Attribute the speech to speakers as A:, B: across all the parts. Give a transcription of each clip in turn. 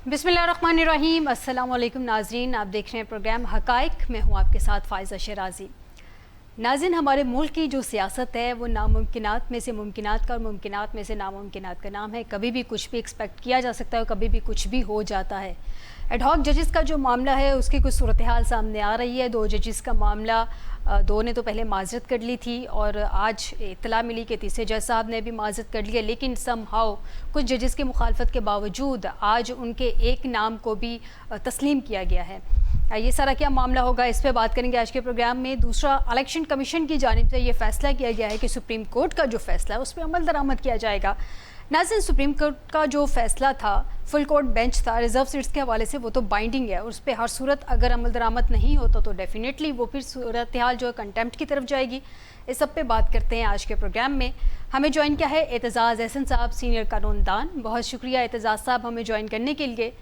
A: बिस्मिल्लाहिर्रहमानिर्रहीम। अस्सलाम वालेकुम नाज़रीन, आप देख रहे हैं प्रोग्राम हक़ाइक़। मैं हूँ आपके साथ फ़ाइज़ा शराजी। नाज़रीन, हमारे मुल्क की जो सियासत है वो नामुमकिनात में से मुमकिनात का और मुमकिनात में से नामुमकिनात का नाम है। कभी भी कुछ भी एक्सपेक्ट किया जा सकता है और कभी भी कुछ भी हो जाता है। एडहॉक जजेस का जो मामला है उसकी कुछ सूरत हाल सामने आ रही है। 2 जजेस का मामला, 2 ने तो पहले माजरत कर ली थी और आज इत्तला मिली कि तीसरे जज साहब ने भी माजरत कर ली है, लेकिन समहाउ कुछ जजेस की मुखालफत के बावजूद आज उनके एक नाम को भी तस्लीम किया गया है। ये सारा क्या मामला होगा, इस पर बात करेंगे आज के प्रोग्राम में। दूसरा, इलेक्शन कमीशन की जानिब से ये फैसला किया गया है कि सुप्रीम कोर्ट का जो फैसला है उस पर अमल दरामद किया जाएगा। नाज़रीन, सुप्रीम कोर्ट का जो फैसला था, फुल कोर्ट बेंच था, रिजर्व सीट्स के हवाले से वो तो बाइंडिंग है और उस पर हर सूरत अगर अमल दरामद नहीं होता तो डेफिनेटली वो फिर सूरत हाल जो है कंटेम्प्ट की तरफ जाएगी। इस सब पे बात करते हैं आज के प्रोग्राम में। हमें ज्वाइन किया है एतजाज़ एहसन साहब, सीनियर कानूनदान। बहुत शुक्रिया एतजाज़ साहब हमें ज्वाइन करने के लिए।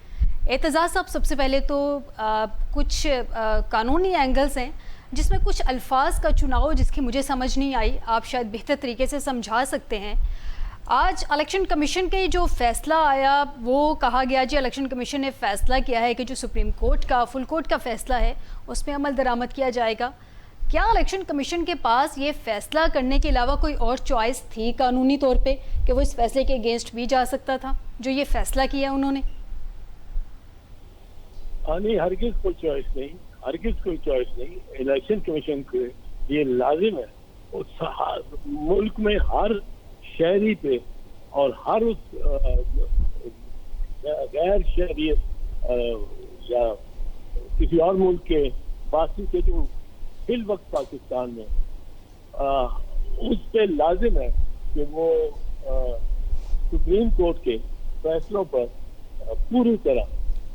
A: एतजाज़ साहब, सबसे पहले तो कुछ कानूनी एंगल्स हैं जिसमें कुछ अल्फाज का चुनाव जिसकी मुझे समझ नहीं आई, आप शायद बेहतर तरीके से समझा सकते हैं। आज इलेक्शन कमीशन के जो फैसला आया वो कहा गया जी इलेक्शन कमीशन ने फैसला किया है कि जो सुप्रीम कोर्ट का फुल कोर्ट का फैसला है उस पर अमल दरामद किया जाएगा। क्या इलेक्शन कमीशन के पास ये फैसला करने के अलावा कोई और चॉइस थी कानूनी तौर पे कि वो इस फैसले के अगेंस्ट भी जा सकता था जो ये फैसला किया उन्होंने?
B: नहीं, हरगिज कोई चॉइस नहीं, हरगिज कोई चॉइस नहीं। इलेक्शन कमीशन को ये लाजिम है उस मुल्क में हर शहरी पे और हर उस गैर शहरी या किसी और मुल्क के बासी के जो फिल वक्त पाकिस्तान में उस पे लाजिम है कि वो सुप्रीम कोर्ट के फैसलों पर पूरी तरह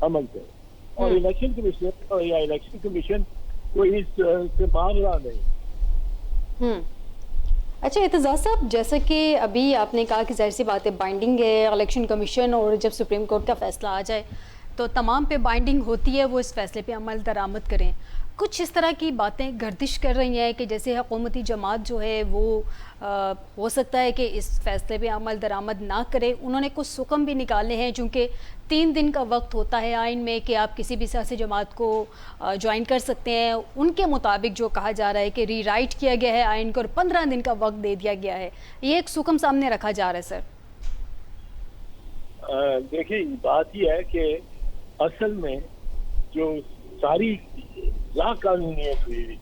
B: अमल करे। और इलेक्शन कमीशन या इलेक्शन कमीशन कोई इससे मार रहा नहीं।
A: अच्छा एतजाज़ साहब, जैसा कि अभी आपने कहा कि जाहिर सी बात है बाइंडिंग है इलेक्शन कमीशन और जब सुप्रीम कोर्ट का फैसला आ जाए तो तमाम पे बाइंडिंग होती है, वो इस फैसले पे अमल दरामद करें। कुछ इस तरह की बातें गर्दिश कर रही हैं कि जैसे हुकूमती जमात जो है वो हो सकता है कि इस फैसले पे अमल दरामद ना करे। उन्होंने कुछ हुक्म भी निकाले हैं, चूँकि 3 दिन का वक्त होता है आइन में कि आप किसी भी सियासी जमात को ज्वाइन कर सकते हैं। उनके मुताबिक जो कहा जा रहा है कि रीराइट किया गया है आइन को और 15 दिन का वक्त दे दिया गया है। ये एक हुक्म सामने रखा जा रहा है सर।
B: देखिए, बात यह है कि असल में जो सारी लाकानूनियत हुई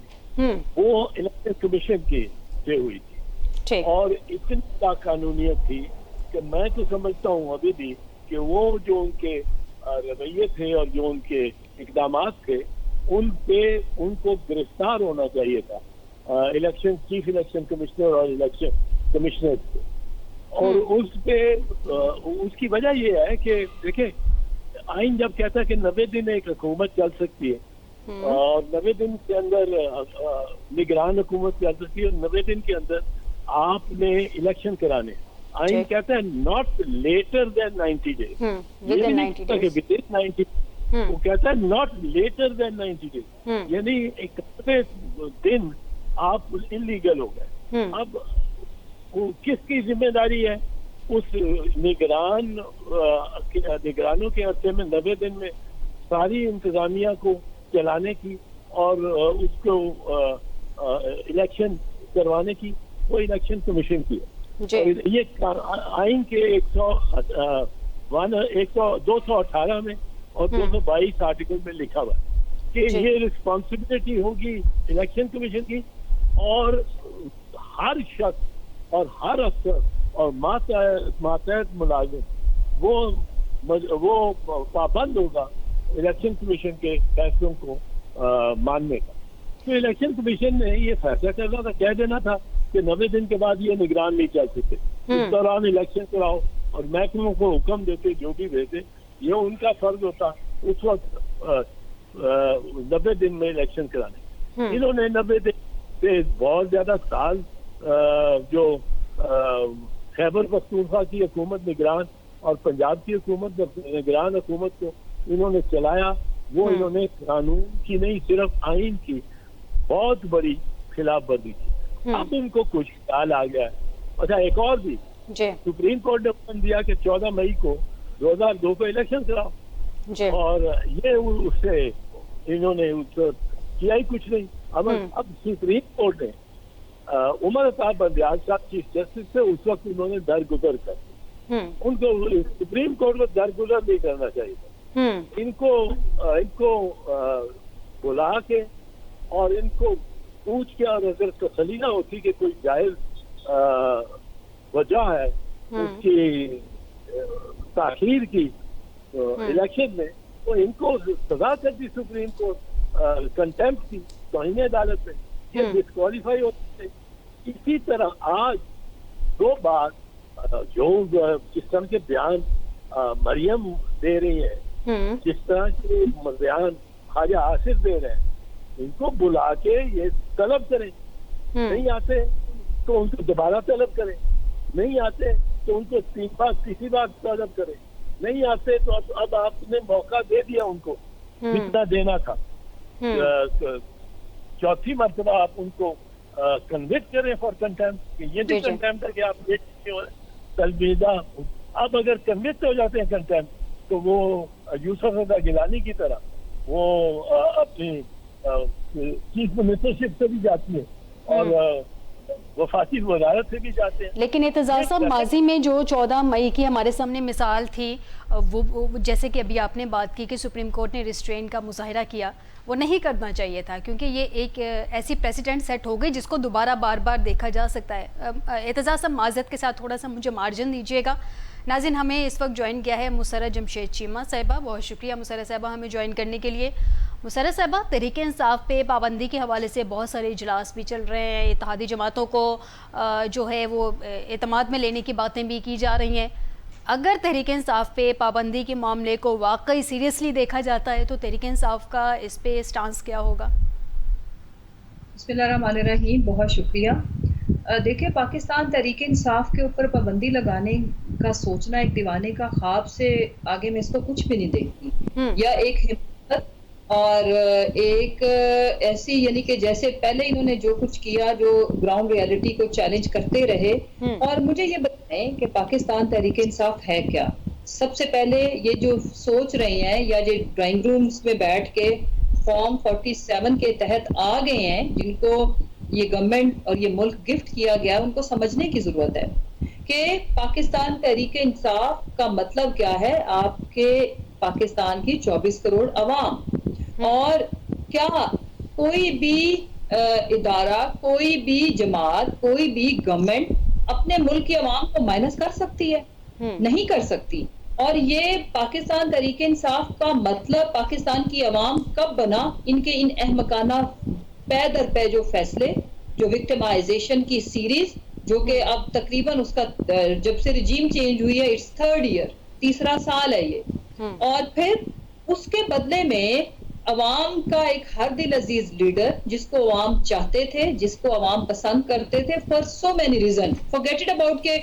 B: वो इलेक्शन कमीशन की से हुई थी और इतनी लाकानूनियत थी कि मैं तो समझता हूँ अभी भी कि वो जो उनके रवैये थे और जो उनके इकदामात थे उन पे उनको गिरफ्तार होना चाहिए था इलेक्शन चीफ इलेक्शन कमिश्नर और इलेक्शन कमिश्नर को। और उस पे उसकी वजह ये है कि देखिए, आइन जब कहता है कि 90 दिन एक हुकूमत चल सकती है और 90 दिन के अंदर निगरान हुकूमत चल सकती है और 90 दिन के अंदर आपने इलेक्शन कराने, आइन कहता है not later than 90 days, with 90, वो कहता है नॉट लेटर देन 90 डेज, यानी 31 दिन आप इलीगल हो गए। अब किसकी जिम्मेदारी है उस निगरानों के अर्थे में 90 दिन में सारी इंतजामिया को चलाने की और उसको इलेक्शन करवाने की? वो इलेक्शन कमीशन की है। ये आइन के 218 में और 222 आर्टिकल में लिखा हुआ है कि ये रिस्पॉन्सिबिलिटी होगी इलेक्शन कमीशन की और हर शख्स और हर अफसर और मातहत मुलाजिम वो पाबंद होगा इलेक्शन कमीशन के फैसलों को मानने का। तो इलेक्शन कमीशन ने ये फैसला करना था, कह देना था कि 90 दिन के बाद ये निगरान नहीं चल सकते, इस दौरान इलेक्शन कराओ और महकमों को हुक्म देते जो भी देते, ये उनका फर्ज होता उस वक्त 90 दिन में इलेक्शन कराने। इन्होंने 90 दिन से बहुत ज्यादा साल जो खैबर पख्तूनख्वा की हुकूमत निगरान और पंजाब की हुकूमत निगरान हुकूमत को इन्होंने चलाया, वो इन्होंने कानून की नहीं सिर्फ आइन की बहुत बड़ी खिलाफ वर्जी की। अब इनको कुछ ख्याल आ गया है। अच्छा, एक और भी सुप्रीम कोर्ट ने हुक्म दिया कि 14 मई को 2002 को इलेक्शन कराओ। और ये उससे इन्होंने किया ही कुछ नहीं। अब सुप्रीम कोर्ट ने उमर अता बंदयाल साहब चीफ जस्टिस से उस वक्त उन्होंने दरगुजर कर उनको सुप्रीम कोर्ट को दरगुजर नहीं करना चाहिए। इनको बुला के और इनको पूछ के, और अगर तसली ना होती कि कोई जायज वजह है उसकी ताखीर की इलेक्शन में, तो इनको सजा कर दी सुप्रीम कोर्ट कंटेम्प्ट की, तौहीन अदालत में, ये डिस्क्वालीफाई होते थे। इसी तरह आज 2 बार जो जिस तरह के बयान मरियम दे रही है, जिस तरह के बयान ख्वाजा आसिफ दे रहे हैं, इनको बुला के ये तलब करें। नहीं आते तो उनको दोबारा तलब करें, नहीं आते तो उनको तीसरी बार तलब करें, नहीं आते तो अब आपने मौका दे दिया उनको जितना देना था, चौथी मर्तबा आप उनको कन्विक्ट करें फॉर कंटेम्प्ट। ये भी कंटेम्प्ट है कि आप तलबीदा, अब अगर कन्विक्ट हो जाते हैं कंटेम्प्ट, तो वो यूसुफ रजा गिलानी की तरह वो अपनी चीफ मिनिस्टरशिप से भी जाती है और वफाकी वजारत से भी जाते हैं।
A: लेकिन एतजाज साहब, माजी में जो 14 मई की हमारे सामने मिसाल थी, वो जैसे कि अभी आपने बात की कि सुप्रीम कोर्ट ने रिस्ट्रेन का मुजाहिरा किया, वो नहीं करना चाहिए था, क्योंकि ये एक ऐसी प्रेसिडेंट सेट हो गई जिसको दोबारा बार बार देखा जा सकता है। एतजाज साहब, माजरत के साथ थोड़ा सा मुझे मार्जिन दीजिएगा। नाज़रीन, हमें इस वक्त ज्वाइन किया है मुसर्रत जमशेद चीमा साहिबा। बहुत शुक्रिया मुसर्रत साहिबा हमें ज्वाइन करने के लिए। मुसर्रत साहिबा, तहरीक इंसाफ पे पाबंदी के हवाले से बहुत सारे इजलास भी चल रहे हैं, इत्तेहादी जमातों को जो है वो एतमाद में लेने की बातें भी की जा रही हैं। अगर तहरीक इंसाफ पे पाबंदी के मामले को वाकई सीरियसली देखा जाता है तो तहरीक इंसाफ का इस पे स्टांस क्या होगा?
C: बिस्मिल्लाहिर्रहमानिर्रहीम, बहुत शुक्रिया। देखिए, पाकिस्तान तहरीक इंसाफ के ऊपर पाबंदी लगाने का सोचना एक दीवाने का ख्वाब से आगे मैं इसको कुछ भी नहीं देखती। या एक हिम्मत और एक ऐसी, यानी कि जैसे पहले इन्होंने जो कुछ किया, जो ग्राउंड रियलिटी को चैलेंज करते रहे। और मुझे ये बताएं कि पाकिस्तान तहरीक इंसाफ है क्या। सबसे पहले ये जो सोच रहे हैं या जो ड्राइंग रूम्स में बैठ के फॉर्म 47 के तहत आ गए हैं, जिनको ये गवर्नमेंट और ये मुल्क गिफ्ट किया गया, उनको समझने की जरूरत है कि पाकिस्तान तहरीक इंसाफ का मतलब क्या है। आपके पाकिस्तान की 24 करोड़ अवाम, और क्या कोई भी इदारा, कोई भी जमात, कोई भी गवर्नमेंट अपने मुल्क की अवाम को माइनस कर सकती है? नहीं कर सकती। और ये पाकिस्तान तहरीक इंसाफ का मतलब पाकिस्तान की अवाम कब बना? इनके इन अहमकाना पै दर पै जो फैसले, जो विक्टिमाइजेशन की सीरीज, जो कि अब तकरीबन उसका जब से रिजीम चेंज हुई है, इट्स 3rd ईयर, 3रा साल है ये। और फिर उसके बदले में अवाम का एक हर दिल अजीज लीडर, जिसको अवाम चाहते थे, जिसको अवाम पसंद करते थे for so many reason, forget it about के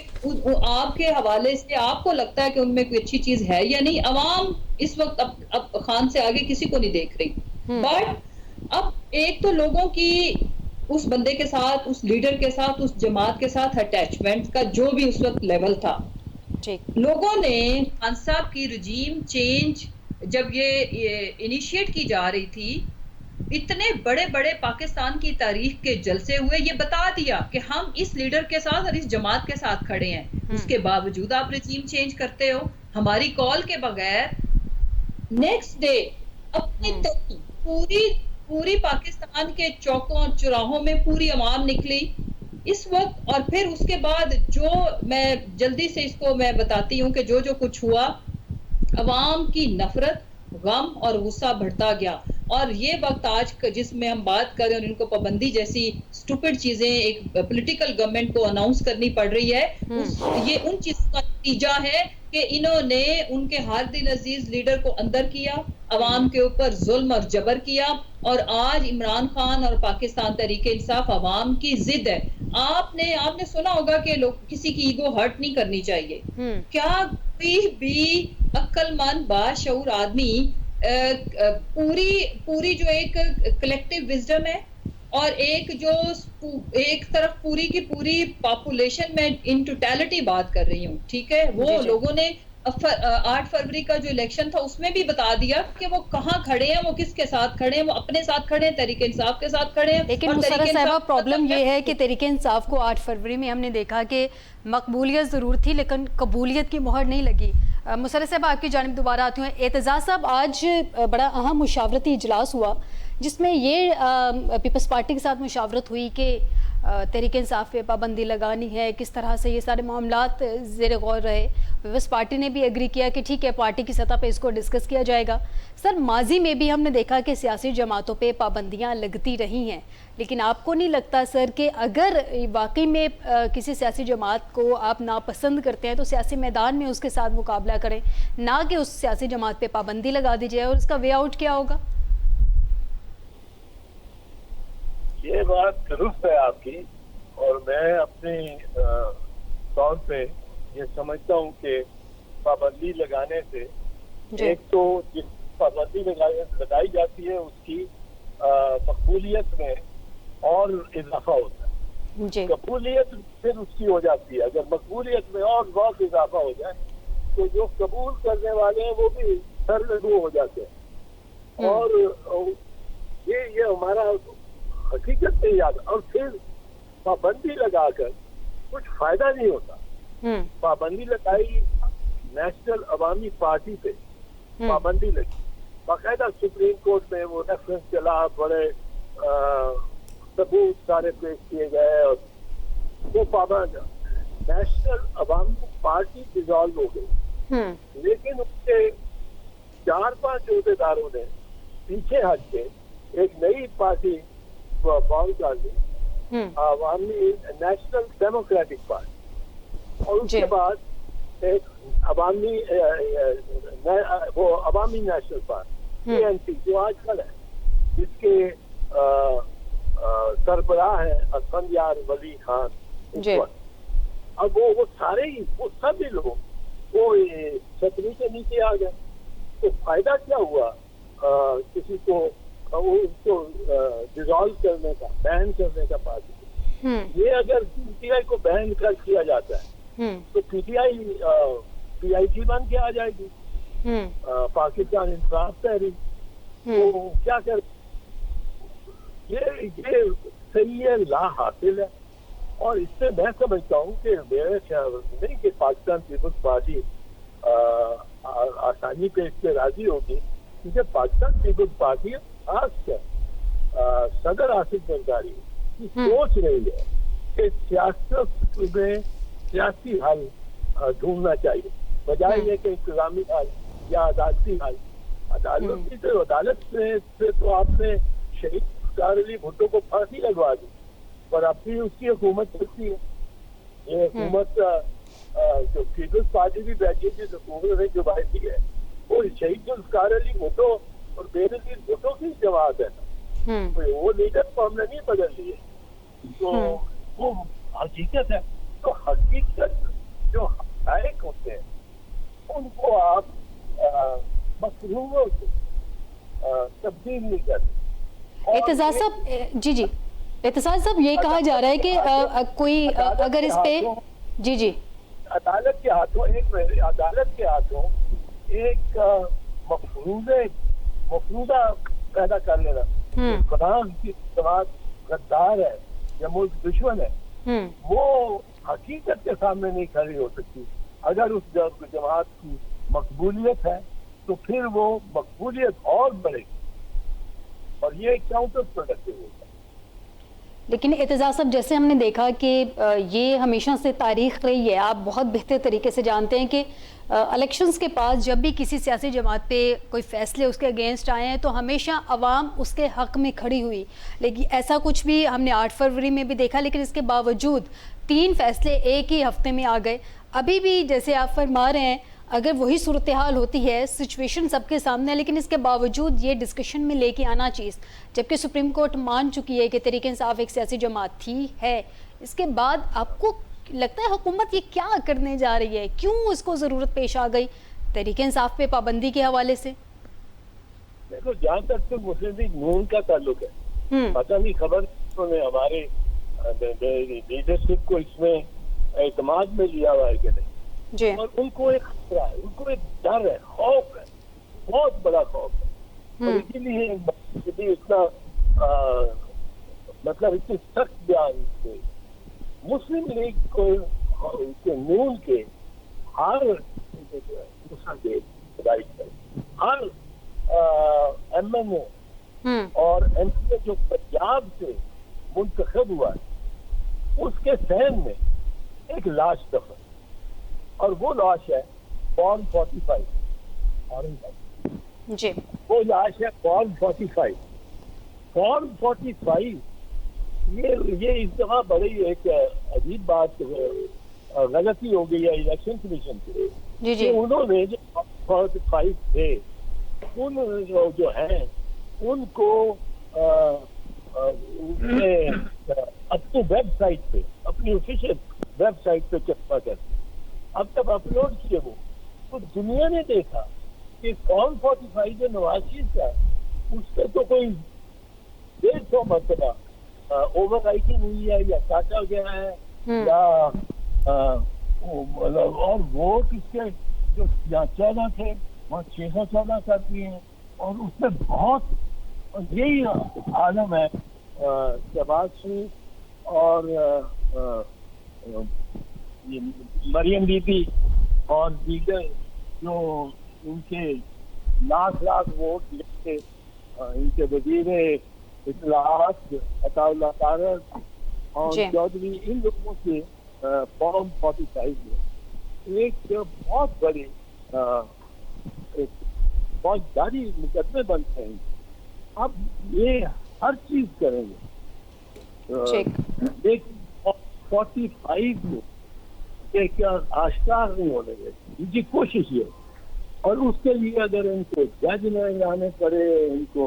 C: आपके हवाले से आपको लगता है कि उनमें कोई अच्छी चीज है या नहीं। अवाम इस वक्त अब खान से आगे किसी को नहीं देख रही। बट अब एक तो लोगों की उस बंदे के साथ, उस लीडर के साथ, उस जमात के साथ अटैचमेंट का जो भी उस वक्त लेवल था, लोगों ने खान साहब की रिजीम चेंज जब ये इनिशिएट की जा रही थी, इतने बड़े बड़े पाकिस्तान की तारीख के जलसे हुए, ये बता दिया कि हम इस लीडर के साथ और इस जमात के साथ खड़े हैं। उसके बावजूद आप रिजीम चेंज करते हो हमारी कॉल के बगैर। नेक्स्ट डे अपनी पूरी पाकिस्तान के चौकों चौराहों में पूरी अवाम निकली इस वक्त। और फिर उसके बाद जो मैं जल्दी से इसको मैं बताती हूँ कि जो जो कुछ हुआ, अवाम की नफरत, गम और गुस्सा बढ़ता गया। और ये वक्त आज जिसमें हम बात कर रहे हैं और इनको पाबंदी जैसी स्टूपिड चीजें एक पॉलिटिकल गवर्नमेंट को अनाउंस करनी पड़ रही है, ये उन चीजों का नतीजा है कि इन्होंने उनके हर दिल अजीज लीडर को अंदर किया, अवाम के ऊपर जुल्म और जबर किया। और आज इमरान खान और पाकिस्तान तहरीक इंसाफ अवाम की जिद है। आपने सुना होगा कि लोग किसी की ईगो हर्ट नहीं करनी चाहिए। क्या कोई भी अक्लमंद बाशऊर आदमी पूरी जो एक कलेक्टिव विजडम है और एक जो एक तरफ पूरी की पूरी पॉपुलेशन में इन टोटलिटी बात कर रही हूँ, ठीक है, वो लोगों ने 8 फरवरी का जो इलेक्शन था उसमें भी बता दिया कि वो कहाँ खड़े हैं, वो किसके साथ खड़े हैं, वो अपने साथ खड़े हैं, तहरीक इंसाफ के साथ खड़े हैं।
A: लेकिन मुशर्रफ साहिबा प्रॉब्लम ये है कि तहरीक इंसाफ को 8 फरवरी में हमने देखा कि मकबूलियत ज़रूर थी लेकिन कबूलियत की मोहर नहीं लगी। मुशर्रफ साहब आपकी जानिब दोबारा आती हूँ। एतजाज़ साहब, आज बड़ा अहम मुशावरती इजलास हुआ जिसमें ये पीपल्स पार्टी के साथ मुशावरत हुई कि तहरीक इंसाफ पे पाबंदी लगानी है, किस तरह से ये सारे मामलात ज़ेर गौर रहे। पीपल्स पार्टी ने भी एग्री किया कि ठीक है, पार्टी की सतह पे इसको डिस्कस किया जाएगा। सर, माजी में भी हमने देखा कि सियासी जमातों पे पाबंदियां लगती रही हैं, लेकिन आपको नहीं लगता सर कि अगर वाकई में किसी सियासी जमात को आप नापसंद करते हैं तो सियासी मैदान में उसके साथ मुकाबला करें, ना कि उस सियासी जमात पे पाबंदी लगा दी जाए? और इसका वे आउट क्या होगा?
B: ये बात दुरुस्त है आपकी, और मैं अपने तौर पे ये समझता हूँ कि पाबंदी लगाने से एक तो जिस पाबंदी लगाई जाती है उसकी मकबूलियत में और इजाफा होता है। कबूलियत फिर उसकी हो जाती है। अगर मकबूलियत में और बहुत इजाफा हो जाए तो जो कबूल करने वाले हैं वो भी सरलगू हो जाते हैं। और ये हमारा हकीकत में याद। और फिर पाबंदी लगाकर कुछ फायदा नहीं होता। पाबंदी लगाई नेशनल अवामी पार्टी पे, पाबंदी लगी, बाकायदा सुप्रीम कोर्ट में वो रेफरेंस चला, बड़े सबूत सारे पेश किए गए, और वो पाबंद नेशनल अवामी पार्टी डिसॉल्व हो गई। लेकिन उसके 4-5 अहदेदारों ने पीछे हट के एक नई पार्टी फॉर्म कर दी, अवामी नेशनल डेमोक्रेटिक पार्टी। और उसके बाद एक अवामी नेशनल पार्टी ANC जो आजकल है, जिसके सरबराह है असफंदियार वली खान। अब वो सारे ही वो सभी लोग वो छतरी के नीचे आ गए। तो फायदा क्या हुआ किसी को उसको डिसॉल्व करने का, बैन करने का पार्टी। ये अगर PTI को बैन कर किया जाता है तो PTI PIT बन के आ जाएगी, पाकिस्तान इंसाफ तहरीक। तो क्या कर, ये सही है, ला हासिल है। और इससे मैं समझता हूँ कि मेरे ख्याल नहीं कि पाकिस्तान पीपल्स पार्टी आसानी पे इससे राजी होगी, क्योंकि पाकिस्तान पीपल्स पार्टी खासकर सदर आसिफ जरदारी की सोच रही है कि सियासत में सियासी हल ढूंढना चाहिए, बजाय ये कि इंतजामी हल या अदालती हल। अदालत से तो आपने शहीद मुख्तार अली भुट्टो को फांसी लगवा दी, पर अब भी उसकी हुकूमत चलती है। ये हुकूमत जो पीपल्स पार्टी भी बैठी थी, हुकूमत ने जो बैठी है, वो शहीद मुख्तार अली भुट्टो और बेनजीर भुट्टो की जमात है ना। तो वो लीडर को हमने नहीं बदल लिए, तो वो हकीकत है। तो हकीकत जो हक़ाइक़ होते हैं उनको आप मसरूरों से तब्दील नहीं करते।
A: एतजाज़ साहब, जी एतजाज़ साहब, ये कहा जा रहा है कि कोई अगर इस पे जी
B: अदालत के हाथों एक मफरूदा पैदा कर लेना, खुदा की जमात गद्दार है या मुल्क दुश्मन है, वो हकीकत के सामने नहीं खड़ी हो सकती। अगर उस जमात की मकबूलियत है तो फिर वो मकबूलियत और बढ़ेगी, और ये काउंटर प्रोडक्टिव होगा।
A: लेकिन एतजाज़ साहब, जैसे हमने देखा कि ये हमेशा से तारीख रही है, आप बहुत बेहतर तरीके से जानते हैं कि इलेक्शंस के पास जब भी किसी सियासी जमात पे कोई फैसले उसके अगेंस्ट आए हैं तो हमेशा अवाम उसके हक़ में खड़ी हुई। लेकिन ऐसा कुछ भी हमने 8 फरवरी में भी देखा, लेकिन इसके बावजूद 3 फैसले एक ही हफ्ते में आ गए। अभी भी जैसे आप फरमा रहे हैं, अगर वही सूरत हाल होती है, सिचुएशन सबके सामने है, लेकिन इसके बावजूद ये डिस्कशन में लेके आना चाहिए, जबकि सुप्रीम कोर्ट मान चुकी है कि तहरीक इंसाफ एक सियासी जमात थी है। इसके बाद आपको लगता है हुकूमत ये क्या करने जा रही है, क्यों उसको ज़रूरत पेश आ गई तहरीक इंसाफ पे पाबंदी के हवाले से?
B: देखो, जहाँ तक तो मुस्लिम लीग नून का ताल्लुक है, पता नहीं खबर उन्होंने हमारे लीडरशिप को इसमें एतमाद में लिया हुआ है कि नहीं।
A: जी।
B: और उनको एक खतरा है, उनको एक डर है, खौफ है, बहुत बड़ा खौफ है। और इसीलिए इतना मतलब इतने सख्त बयान थे मुस्लिम लीग को नून के हर हर MNA और MPA जो पंजाब से मुंतखब हुआ है उसके सहन में एक लाश दफन, और वो लाश है फॉर्म 45
A: जी।
B: वो लाश है फॉर्म 45। फॉर्म 45 ये इस दफा बड़ी एक अजीब बात गलती हो गई है इलेक्शन कमीशन से
A: जी जी।
B: कि उन्होंने जो 45 थे उन जो हैं उनको अपनी वेबसाइट पे, अपनी ऑफिशियल वेबसाइट पे चस्पा कर अब तक अपलोड किए वो, तो दुनिया ने देखा कि फॉर्म 45 जो नवाज शरीफ का उस पर तो कोई 150 मरतबा ओवर राइटिंग हुई है या काटा गया है या और वोट इसके जो 14 थे वहाँ 614 कर दिए हैं, और उसमें बहुत यही आलम है शहबाज शरीफ और मरियम बीबी और दीगर जो इनके लाख वोट लेके इनके वजीर इत्तलाआत अताउल्लाह तारक और चौधरी, इन लोगों से फॉर्म 45 में एक बहुत बड़ी एक बहुत जारी मुकदमे बनते हैं। अब ये हर चीज करेंगे। एक 45 में क्या आश्कार नहीं होने देंगे, इनकी कोशिश ये, और उसके लिए अगर इनको जज में लाने पड़े, इनको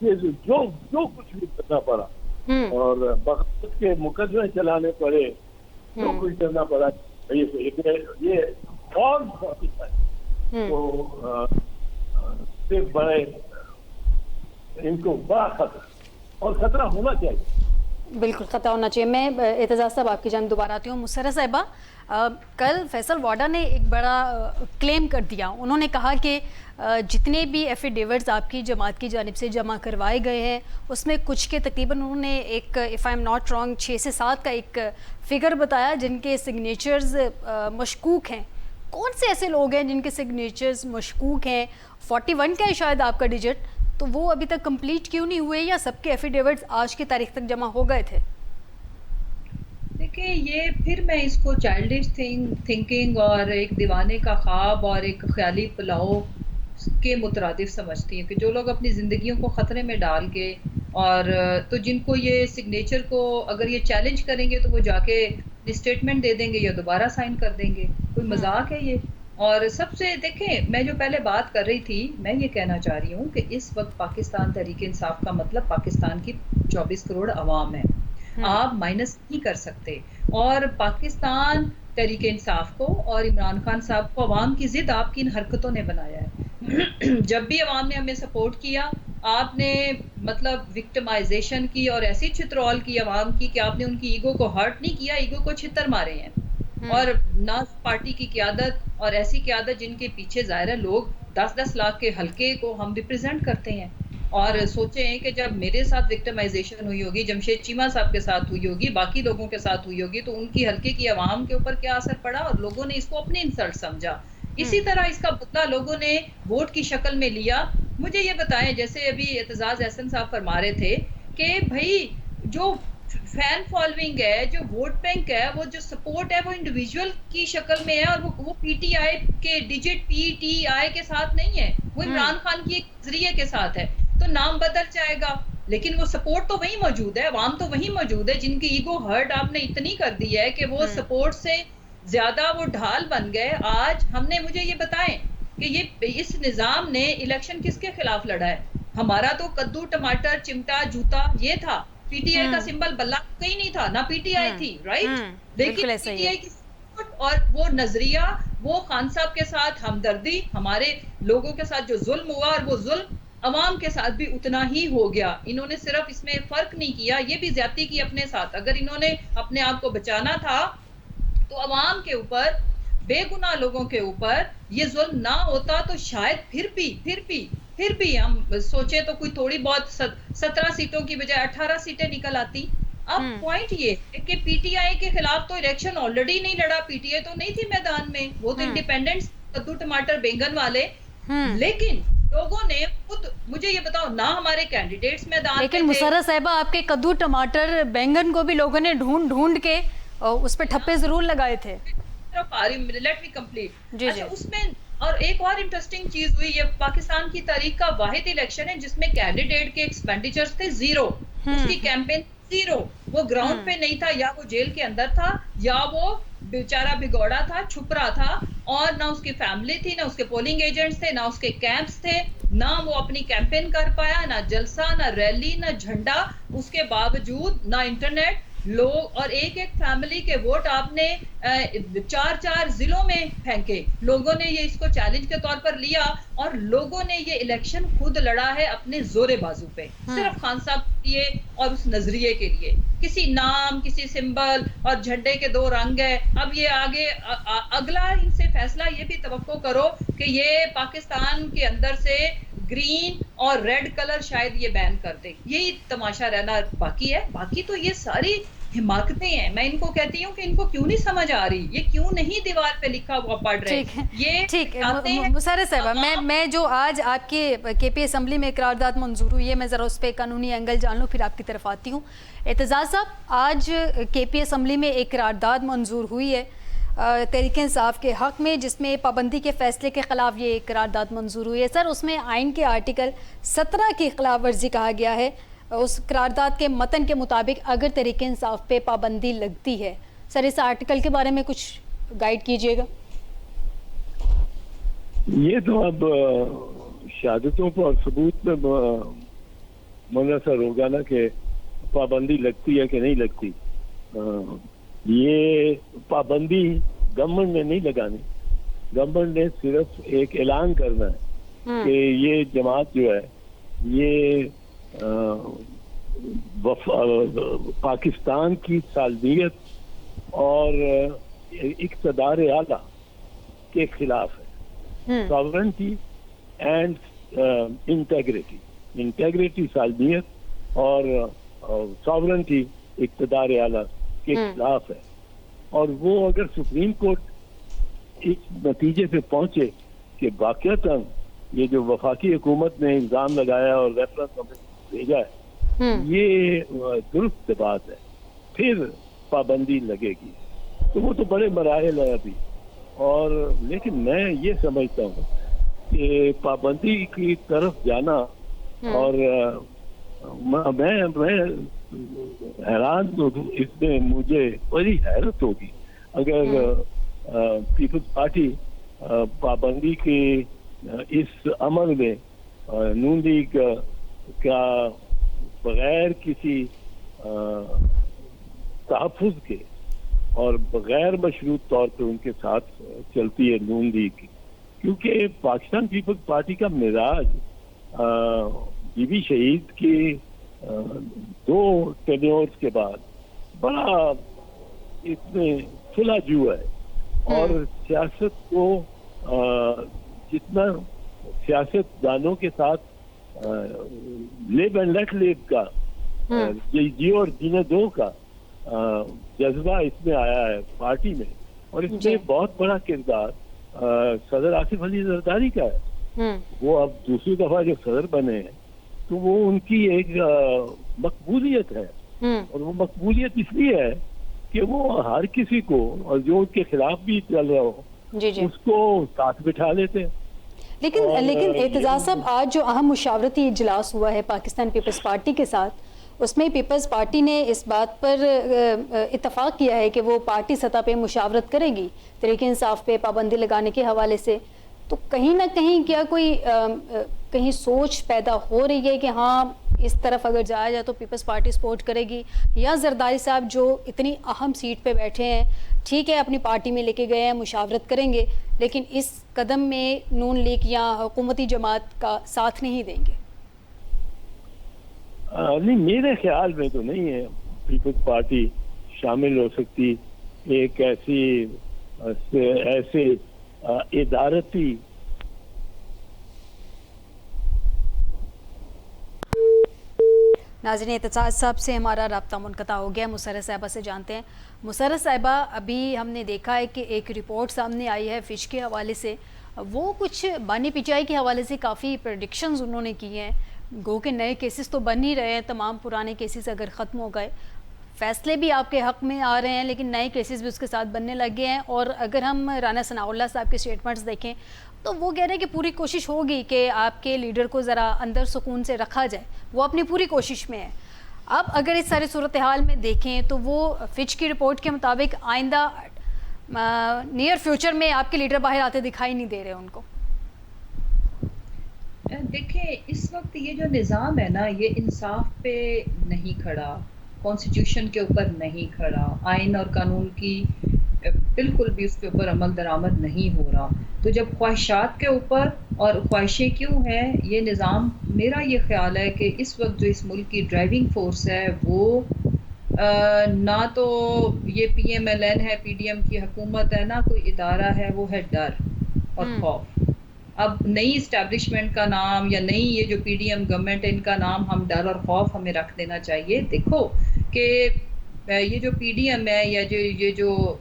B: जो कुछ भी करना पड़ा और बग़ावत के मुकदमे चलाने पड़े, जो कुछ करना पड़ा, ये फॉर्म 45 तो से बड़े इनको बड़ा खतरा, और खतरा होना चाहिए,
A: बिल्कुल खतरा होना चाहिए। मैं एतजाज़ साहब आपकी जान दोबारा आती हूँ। मुसर्रत साहिबा, कल फैसल वाडा ने एक बड़ा क्लेम कर दिया। उन्होंने कहा कि जितने भी एफिडेविट्स आपकी जमात की जानिब से जमा करवाए गए हैं उसमें कुछ के तकरीबन उन्होंने एक if I am not wrong 6 से 7 का एक फ़िगर बताया जिनके सिग्नेचर्स मशकूक हैं। कौन से ऐसे लोग हैं जिनके सिग्नेचर्स मशकूक हैं? 41 का है शायद आपका डिजिट, तो वो अभी तक कंप्लीट क्यों नहीं हुए, या सबके एफिडेविट्स आज की तारीख तक जमा हो गए थे?
C: देखिए, ये फिर मैं इसको चाइल्डिश थिंकिंग और एक दीवाने का ख्वाब और एक ख्याली पुलाव के मुतरादिफ समझती हूँ कि जो लोग अपनी ज़िंदगियों को ख़तरे में डाल के, और तो जिनको ये सिग्नेचर को अगर ये चैलेंज करेंगे तो वो जाके स्टेटमेंट दे देंगे या दोबारा साइन कर देंगे। कोई मजाक है ये? और सबसे देखें, मैं जो पहले बात कर रही थी, मैं ये कहना चाह रही हूँ कि इस वक्त पाकिस्तान तहरीक इंसाफ का मतलब पाकिस्तान की 24 करोड़ अवाम है, आप माइनस नहीं कर सकते। और पाकिस्तान तहरीक इंसाफ को और इमरान खान साहब को अवाम की जिद आपकी इन हरकतों ने बनाया है। जब भी अवाम ने हमें सपोर्ट किया, आपने मतलब विक्टिमाइजेशन की और ऐसी छित्रौल की अवाम की कि आपने उनकी ईगो को हर्ट नहीं किया, ईगो को छितर मारे हैं। और ना पार्टी की क़यादत, और ऐसी क़यादत जिनके पीछे ज़ाहिर है लोग 10-10 लाख के हल्के को हम रिप्रेजेंट करते हैं। और सोचें कि जब मेरे साथ विक्टिमाइजेशन हुई होगी, जमशेद चीमा साहब के साथ हुई होगी, बाकी लोगों के साथ हुई होगी, तो उनकी हल्के की अवाम के ऊपर क्या असर पड़ा, और लोगों ने इसको अपनी इंसल्ट समझा। इसी तरह इसका बदला लोगों ने वोट की शक्ल में लिया। मुझे ये बताएं, जैसे अभी एतजाज एहसन साहब फरमा रहे थे कि भाई जो फैन फॉलोइंग है, जो वोट बैंक है, वो जो सपोर्ट है वो इंडिविजुअल की शक्ल में है, और वो पीटीआई के डिजिट पीटीआई के साथ नहीं है, वो इमरान खान की एक नजरिए के साथ है। तो नाम बदल जाएगा लेकिन वो सपोर्ट तो वही मौजूद है, अवाम तो वही मौजूद है, जिनकी ईगो हर्ट आपने इतनी कर दी है कि वो सपोर्ट से ज्यादा वो ढाल बन गए। आज हमने, मुझे ये बताएं कि ये इस निजाम ने इलेक्शन किसके खिलाफ लड़ा है? हमारा तो कद्दू टमाटर चिमटा जूता ये था, पीटीआई का सिंबल बल्ला कहीं नहीं था, ना पीटीआई थी, राइट? लेकिन पीटीआई की और वो नजरिया, वो खान साहब के साथ हमदर्दी, हमारे लोगों के साथ जो जुल्म हुआ, और वो जुल्म अवाम के साथ भी उतना ही हो गया। इन्होंने सिर्फ इसमें फर्क नहीं किया, ये भी ज्यादती की अपने साथ। अगर इन्होंने अपने आप को बचाना था तो अवाम के ऊपर, बेगुनाह लोगों के ऊपर ये जुल्म ना होता तो शायद फिर भी हम सोचे तो कोई थोड़ी बहुत 17 सीटों की बजाय 18 सीटें निकल आती। अब पॉइंट ये है कि पीटीआई के खिलाफ तो इलेक्शन ऑलरेडी नहीं लड़ा, पीटीआई तो नहीं थी मैदान में, वो तो इंडिपेंडेंट कद्दू टमाटर बैंगन वाले। लेकिन लोगों ने खुद, मुझे ये बताओ ना, हमारे कैंडिडेट्स मैदान,
A: लेकिन मुसर्रत साहिबा आपके कद्दू टमाटर बैंगन को भी लोगों ने ढूंढ के उस पर ठप्पे जरूर लगाए थे।
C: Let me complete. अच्छा, उसमें और एक और इंटरेस्टिंग चीज हुई, ये पाकिस्तान की तारीख का वाहिद इलेक्शन है जिसमें कैंडिडेट के एक्सपेंडिचर्स थे जीरो, उसकी कैंपेन जीरो, वो ग्राउंड पे नहीं था, या वो जेल के अंदर था, या वो बेचारा भिगोड़ा था, छुप रहा था, और ना उसकी फैमिली थी, ना उसके पोलिंग एजेंट्स थे, ना उसके कैंप्स थे, ना वो अपनी कैंपेन कर पाया, ना जलसा, ना रैली, ना झंडा। उसके बावजूद ना इंटरनेट, लोग, और एक फैमिली के वोट आपने 4 जिलों में फेंके। लोगों ने ये इसको चैलेंज के तौर पर लिया और लोगों ने ये इलेक्शन खुद लड़ा है अपने जोरे बाजू पे, सिर्फ खान साहब के लिए और उस नजरिए के लिए। किसी नाम, किसी सिंबल और झंडे के 2 रंग है। अब ये आगे अगला इनसे फैसला ये भी तवक्को करो कि ये पाकिस्तान के अंदर से ग्रीन और रेड कलर शायद ये बैन कर दे, यही तमाशा रहना बाकी है। बाकी तो ये सारी हिमाकतें हैं। मैं इनको कहती हूँ कि इनको क्यों नहीं समझ आ रही, ये क्यों नहीं दीवार पे लिखा हुआ पढ़ रहे। ये
A: ठीक है मुसर्रत साहिबा, मैं जो आज आपके केपी असम्बली में करारदाद मंजूर हुई है, मैं ज़रा उस पर कानूनी एंगल जान लूँ, फिर आपकी तरफ आती हूँ। एतजाज़ साहब, आज केपी असम्बली में एक करारदाद मंजूर हुई है तहरीक इंसाफ के हक़ में, जिसमें पाबंदी के फैसले के ख़िलाफ़ ये करारदाद मंजूर हुई है। सर, उसमें आइन के आर्टिकल 17 की खिलाफ वर्जी कहा गया है। उस करारदाद के मतन के मुताबिक अगर तहरीक इंसाफ पे पाबंदी लगती है, सर इस आर्टिकल के बारे में कुछ गाइड कीजिएगा।
B: ये तो अब शहादतों पर सबूत में मुनहसर होगा ना कि पाबंदी लगती है कि नहीं लगती। ये पाबंदी गवर्नमेंट ने नहीं लगानी, गवर्नमेंट ने सिर्फ एक ऐलान करना है कि ये जमात जो है ये पाकिस्तान की सालमियत और इक़्तिदार आला के खिलाफ है। सॉवरेंटी एंड इंटेग्रिटी, सालमियत और सॉवरेंटी इक़्तिदार आला के खिलाफ है। और वो अगर सुप्रीम कोर्ट इस नतीजे पे पहुंचे कि वाक़ईतन ये जो वफाकी हुकूमत ने इल्ज़ाम लगाया और रेफरेंस भेजा है ये दुरुस्त बात है, फिर पाबंदी लगेगी। तो वो तो बड़े मराहिल है अभी। और लेकिन मैं ये समझता हूँ कि पाबंदी की तरफ जाना, और मैं हैरान, तो इसमें मुझे बड़ी हैरत होगी अगर पीपल्स पार्टी पाबंदी के इस अमल में नून लीग का बगैर किसी तहफ़्फ़ुज़ के और बगैर मशरूत तौर पे उनके साथ चलती है नून लीग। क्योंकि पाकिस्तान पीपल्स पार्टी का मिजाज बीबी शहीद के 2 टेन्योर्स के बाद बड़ा इसमें सुलझू है। और सियासत को जितना सियासतदानों के साथ लिव एंड लेट लिव का, जियो और जीने दो का जज्बा इसमें आया है पार्टी में। और इसमें बहुत बड़ा किरदार सदर आसिफ अली जरदारी का है। वो अब दूसरी दफा जो सदर बने हैं तो वो उनकी एक मकबूलियत है। और वो मकबूलियत इसलिए है कि वो हर किसी को, और जो उनके खिलाफ भी चल रहा हो उसको साथ बिठा लेते हैं।
A: लेकिन एतजाज़ साहब, आज जो अहम मुशावरती इजलास हुआ है पाकिस्तान पीपल्स पार्टी के साथ, उसमें पीपल्स पार्टी ने इस बात पर इत्तफाक किया है कि वो पार्टी सतह पे मुशावरत करेगी तहरीक इंसाफ पे पाबंदी लगाने के हवाले से। तो कहीं ना कहीं क्या कोई कहीं सोच पैदा हो रही है कि हाँ इस तरफ अगर जाया जाए तो पीपल्स पार्टी सपोर्ट करेगी, या जरदारी साहब जो इतनी अहम सीट पे बैठे हैं, ठीक है अपनी पार्टी में लेके गए हैं, मुशावरत करेंगे, लेकिन इस कदम में नून लीग या हुकूमती जमात का साथ नहीं देंगे?
B: नहीं, मेरे ख्याल में तो नहीं है पीपल्स पार्टी शामिल हो सकती एक ऐसे इदारती
A: नाज़रीन, एतसाज साहब से हमारा रब्ता मुनक़ता हो गया। मुसर्रत साहिबा से जानते हैं। मुसर्रत साहिबा, अभी हमने देखा है कि एक रिपोर्ट सामने आई है फिश के हवाले से, वो कुछ बानी पिचाई के हवाले से काफ़ी प्रेडिक्शंस उन्होंने की हैं। गो के नए केसेस तो बन ही रहे हैं, तमाम पुराने केसेस अगर ख़त्म हो गए, फ़ैसले भी आपके हक़ में आ रहे हैं, लेकिन नए केसेस भी उसके साथ बनने लगे हैं। और अगर हम राना सनाउल्लाह साहब के स्टेटमेंट्स देखें तो वो कह रहे हैं कि पूरी कोशिश होगी कि आपके लीडर को ज़रा अंदर सुकून से रखा जाए, वो अपनी पूरी कोशिश में है। अब अगर इस सारे सूरत हाल में देखें तो वो फिच की रिपोर्ट के मुताबिक आइंदा नियर फ्यूचर में आपके लीडर बाहर आते दिखाई नहीं दे रहे उनको।
C: देखिए, इस वक्त ये जो निज़ाम है ना, ये इंसाफ पे नहीं खड़ा, कॉन्स्टिट्यूशन के ऊपर नहीं खड़ा, आइन और कानून की बिल्कुल भी उसके ऊपर अमल दरामद नहीं हो रहा। तो जब ख्वाहिशात के ऊपर, और ख्वाहिशें क्यों हैं, ये निज़ाम, मेरा ये ख्याल है कि इस वक्त जो इस मुल्क की ड्राइविंग फोर्स है वो ना तो ये PMLN है, PDM की हुकूमत है, ना कोई इदारा है, वो है डर और खौफ। अब नई इस्टेब्लिशमेंट का नाम या नई ये जो PDM गवर्नमेंट है, इनका नाम हम डर और खौफ हमें रख देना चाहिए। देखो कि ये जो PDM है या ये जो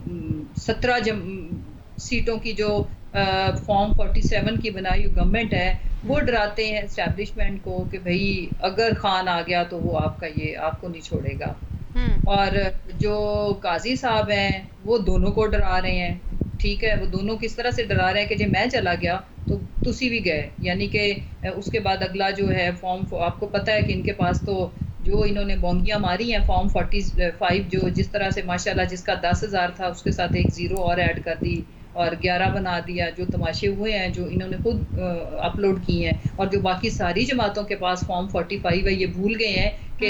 C: 17 सीटों की जो फॉर्म 47 की बनाई हुई गवर्नमेंट है, वो डराते हैं इस्टेब्लिशमेंट को कि भाई अगर खान आ गया तो वो आपको नहीं छोड़ेगा। और जो काजी साहब हैं वो दोनों को डरा रहे हैं। ठीक है, वो दोनों किस तरह से डरा रहे हैं कि जो मैं चला गया तो तुसी भी गए, यानी कि उसके बाद अगला जो है फॉर्म, आपको पता है कि इनके पास तो जो इन्होंने बोंगियां मारी हैं, फॉर्म 45 जो जिस तरह से माशाल्लाह जिसका 10,000 था उसके साथ एक ज़ीरो और ऐड कर दी और 11 बना दिया। जो तमाशे हुए हैं जो इन्होंने खुद अपलोड किए हैं, और जो बाकी सारी जमातों के पास फॉर्म 45 है, ये भूल गए हैं कि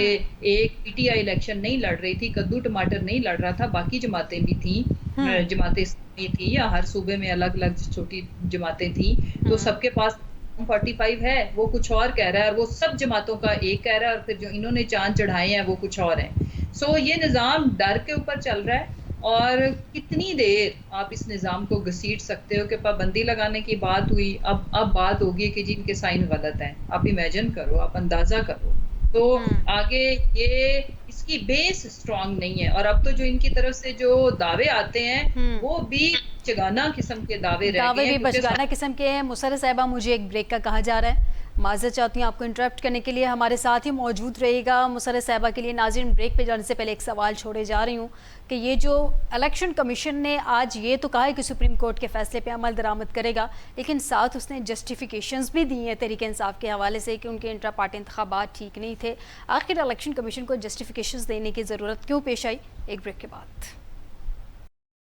C: एक PTI इलेक्शन नहीं लड़ रही थी, कद्दू टमाटर नहीं लड़ रहा था, बाकी जमातें भी थी, जमातें थी या हर सूबे में अलग अलग छोटी जमातें थी, तो सबके पास 45 है, वो कुछ और कह रहा है, और वो सब जमातों का एक कह रहा है, और फिर जो इन्होंने चांद चढ़ाए हैं वो कुछ और हैं। सो ये निज़ाम डर के ऊपर चल रहा है। और कितनी देर आप इस निज़ाम को घसीट सकते हो कि पाबंदी लगाने की बात हुई, अब बात होगी कि जिनके साइन गलत हैं। आप इमेजिन करो, आप अंदाजा करो, तो आगे ये इसकी बेस स्ट्रांग नहीं है। और अब तो जो इनकी तरफ से जो दावे आते हैं वो भी बचगाना किस्म के दावे रह गए हैं,
A: बचगाना किस्म के हैं। मुसर्रत साहिबा, मुझे एक ब्रेक का कहा जा रहा है, माज़रत चाहती हूँ आपको इंटरप्ट करने के लिए, हमारे साथ ही मौजूद रहेगा। मुसर्रत साहिबा के लिए नाज़रीन, ब्रेक पे जाने से पहले एक सवाल छोड़े जा रही हूँ कि ये जो इलेक्शन कमीशन ने आज ये तो कहा है कि सुप्रीम कोर्ट के फैसले पे अमल दरामद करेगा, लेकिन साथ उसने जस्टिफिकेशंस भी दी हैं तहरीक इंसाफ के हवाले से कि उनके इंट्रा पार्टी इंतखाबात ठीक नहीं थे। आखिर इलेक्शन कमीशन को जस्टिफिकेशंस देने की ज़रूरत क्यों पेश आई? एक ब्रेक के बाद।